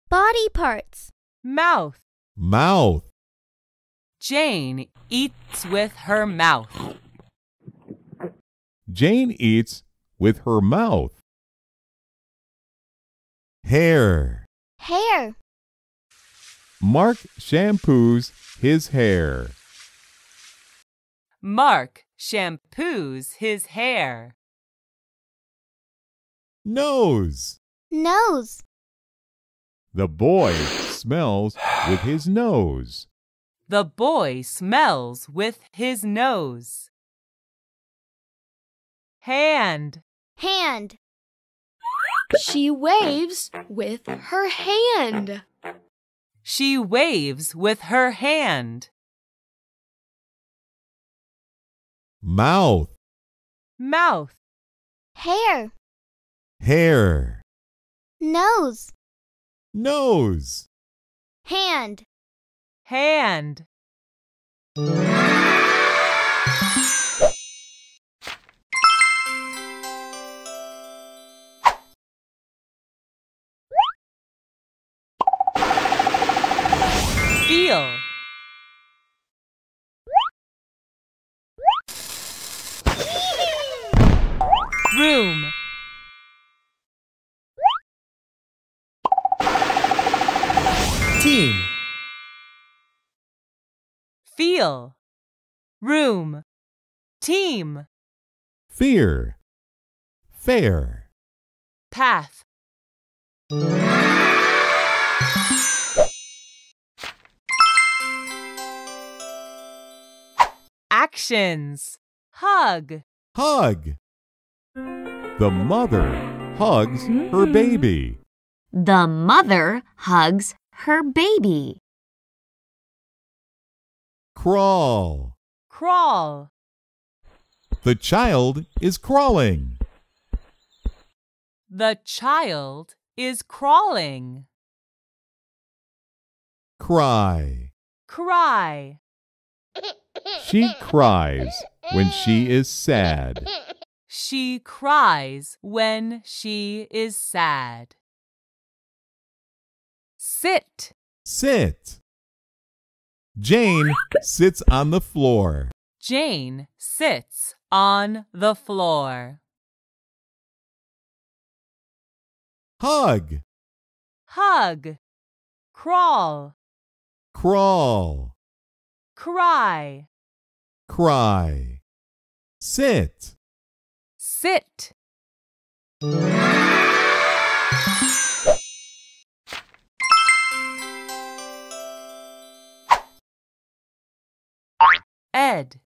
Body parts. Mouth. Mouth. Jane eats with her mouth. Jane eats with her mouth. Hair. Hair. Mark shampoos his hair. Mark shampoos his hair. Nose. Nose. The boy smells with his nose. The boy smells with his nose. Hand. Hand. She waves with her hand. She waves with her hand. Mouth. Mouth. Hair. Hair. Nose. Nose. Hand. Hand. Feel. Room. Team. Feel. Room. Team. Fear. Fair. Path. Actions. Hug. Hug. The mother hugs her baby. The mother hugs her baby. Crawl. Crawl. The child is crawling. The child is crawling. Cry. Cry. She cries when she is sad. She cries when she is sad. Sit. Sit. Jane sits on the floor. Jane sits on the floor. Hug. Hug. Crawl. Crawl. Cry. Cry. Sit. Sit. Ed.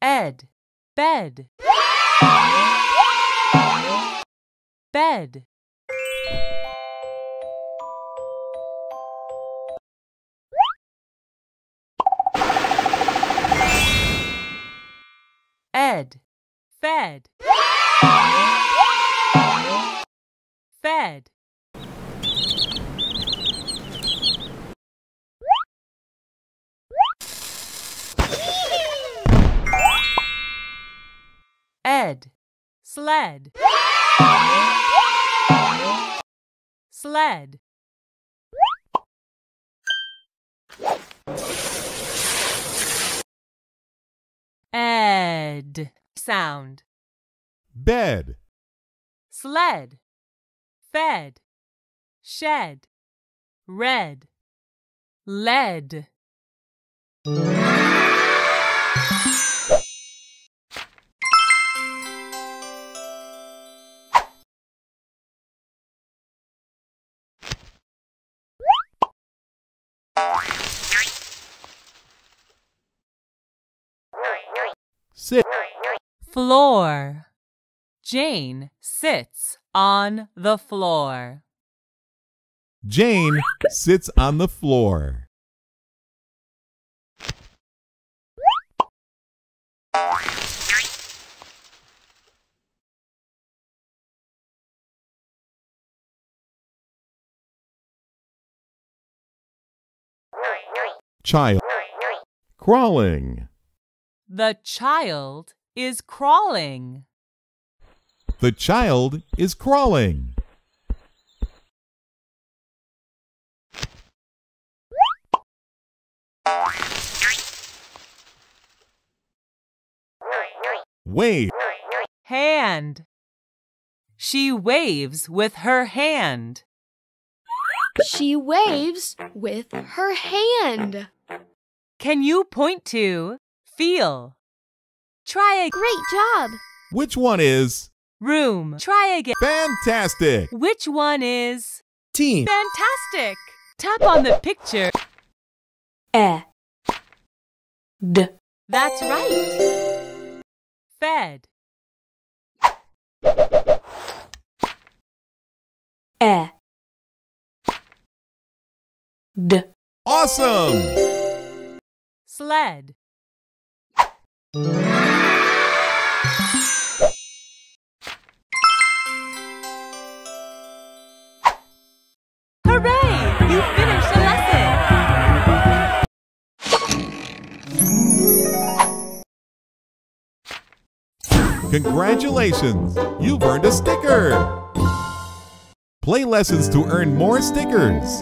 Ed. Bed. Bed. Ed. Fed. Fed. Ed. Sled. Sled. Ed. Sound. Bed. Sled. Fed. Shed. Red. Lead. Sit. Floor. Jane sits on the floor. Jane sits on the floor. Child. Crawling. The child is crawling. The child is crawling. Wave. Hand. She waves with her hand. She waves with her hand. Can you point to feel? Try again. Great job. Which one is? Room. Try again. Fantastic. Which one is? Team. Fantastic. Tap on the picture. D. That's right. Fed. D. Awesome. Sled. Hooray! You finished the lesson! Congratulations! You've earned a sticker! Play lessons to earn more stickers.